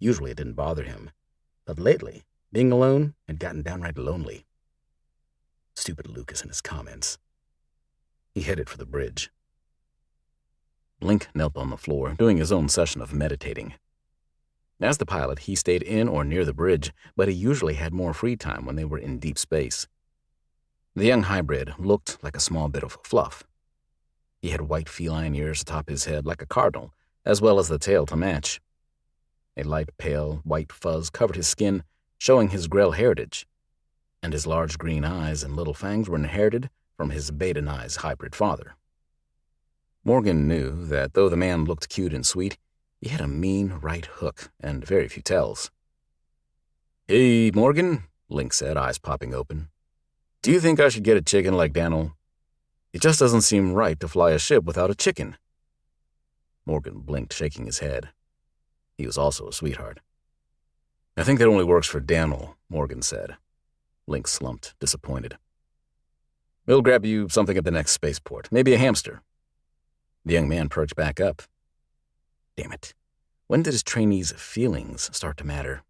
Usually it didn't bother him, but lately, being alone had gotten downright lonely. Stupid Lucas and his comments. He headed for the bridge. Link knelt on the floor, doing his own session of meditating. As the pilot, he stayed in or near the bridge, but he usually had more free time when they were in deep space. The young hybrid looked like a small bit of fluff. He had white feline ears atop his head like a cardinal, as well as the tail to match. A light pale white fuzz covered his skin, showing his Grell heritage, and his large green eyes and little fangs were inherited from his Beta-Nise hybrid father. Morgan knew that though the man looked cute and sweet, he had a mean right hook and very few tells. "Hey, Morgan," Link said, eyes popping open. "Do you think I should get a chicken like Daniel? It just doesn't seem right to fly a ship without a chicken." Morgan blinked, shaking his head. He was also a sweetheart. "I think that only works for Daniel," Morgan said. Link slumped, disappointed. "We'll grab you something at the next spaceport, maybe a hamster." The young man perched back up. Damn it. When did his trainee's feelings start to matter?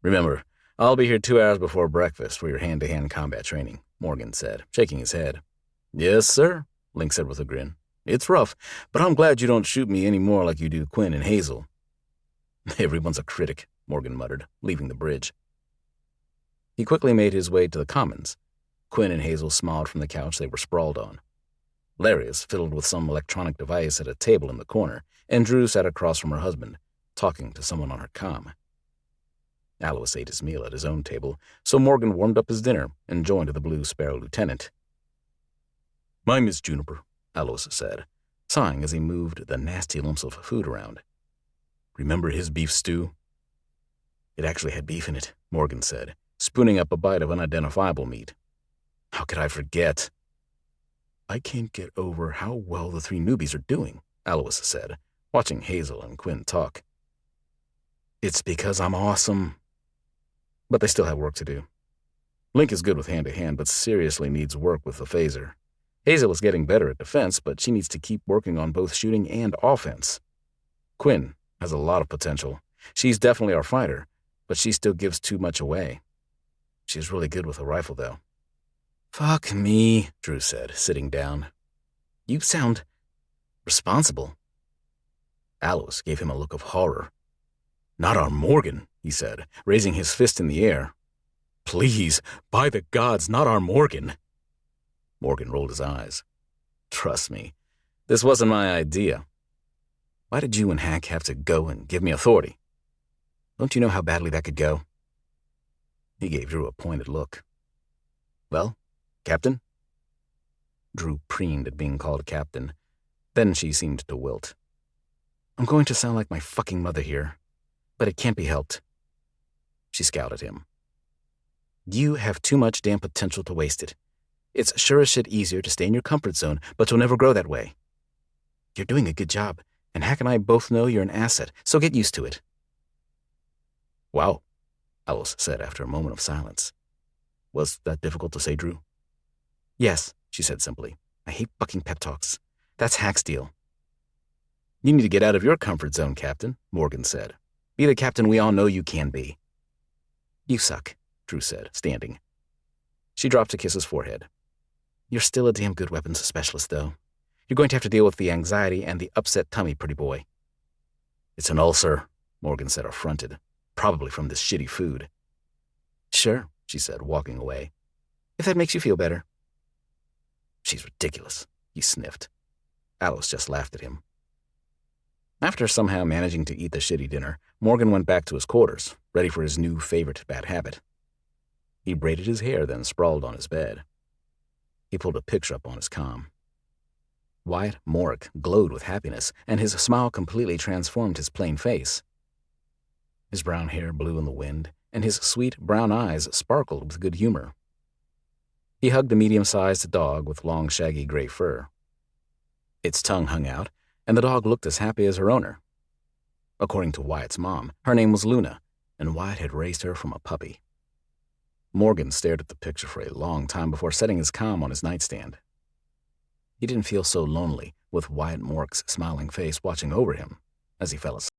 "Remember, I'll be here 2 hours before breakfast for your hand-to-hand combat training," Morgan said, shaking his head. "Yes, sir," Link said with a grin. "It's rough, but I'm glad you don't shoot me any more like you do Quinn and Hazel." "Everyone's a critic," Morgan muttered, leaving the bridge. He quickly made his way to the commons. Quinn and Hazel smiled from the couch they were sprawled on. Larius fiddled with some electronic device at a table in the corner, and Drew sat across from her husband, talking to someone on her comm. Alois ate his meal at his own table, so Morgan warmed up his dinner and joined the Blue Sparrow lieutenant. "My Miss Juniper," Alois said, sighing as he moved the nasty lumps of food around. "Remember his beef stew?" "It actually had beef in it," Morgan said, spooning up a bite of unidentifiable meat. "How could I forget?" "I can't get over how well the 3 newbies are doing," Alois said, watching Hazel and Quinn talk. "It's because I'm awesome." But they still have work to do. Link is good with hand-to-hand, but seriously needs work with the phaser. Hazel is getting better at defense, but she needs to keep working on both shooting and offense. Quinn has a lot of potential. She's definitely our fighter, but she still gives too much away. She's really good with a rifle, though. "Fuck me," Drew said, sitting down. "You sound responsible." Alois gave him a look of horror. "Not our Morgan," he said, raising his fist in the air. "Please, by the gods, not our Morgan." Morgan rolled his eyes. "Trust me, this wasn't my idea. Why did you and Hack have to go and give me authority? Don't you know how badly that could go?" He gave Drew a pointed look. "Well, Captain?" Drew preened at being called Captain. Then she seemed to wilt. "I'm going to sound like my fucking mother here, but it can't be helped." She scowled at him. "You have too much damn potential to waste it. It's sure as shit easier to stay in your comfort zone, but you'll never grow that way. You're doing a good job, and Hack and I both know you're an asset, so get used to it." "Wow," Alois said after a moment of silence. "Was that difficult to say, Drew?" "Yes," she said simply. "I hate fucking pep talks. That's Hack's deal." "You need to get out of your comfort zone, Captain," Morgan said. "Be the captain we all know you can be." "You suck," Drew said, standing. She dropped to kiss his forehead. "You're still a damn good weapons specialist, though. You're going to have to deal with the anxiety and the upset tummy, pretty boy." "It's an ulcer," Morgan said, affronted. "Probably from this shitty food." "Sure," she said, walking away. "If that makes you feel better." "She's ridiculous," he sniffed. Alois just laughed at him. After somehow managing to eat the shitty dinner, Morgan went back to his quarters, ready for his new favorite bad habit. He braided his hair, then sprawled on his bed. He pulled a picture up on his comm. Wyatt Morrick glowed with happiness, and his smile completely transformed his plain face. His brown hair blew in the wind, and his sweet brown eyes sparkled with good humor. He hugged a medium-sized dog with long, shaggy gray fur. Its tongue hung out, and the dog looked as happy as her owner. According to Wyatt's mom, her name was Luna, and Wyatt had raised her from a puppy. Morgan stared at the picture for a long time before setting his comm on his nightstand. He didn't feel so lonely with Wyatt Morrick's smiling face watching over him as he fell asleep.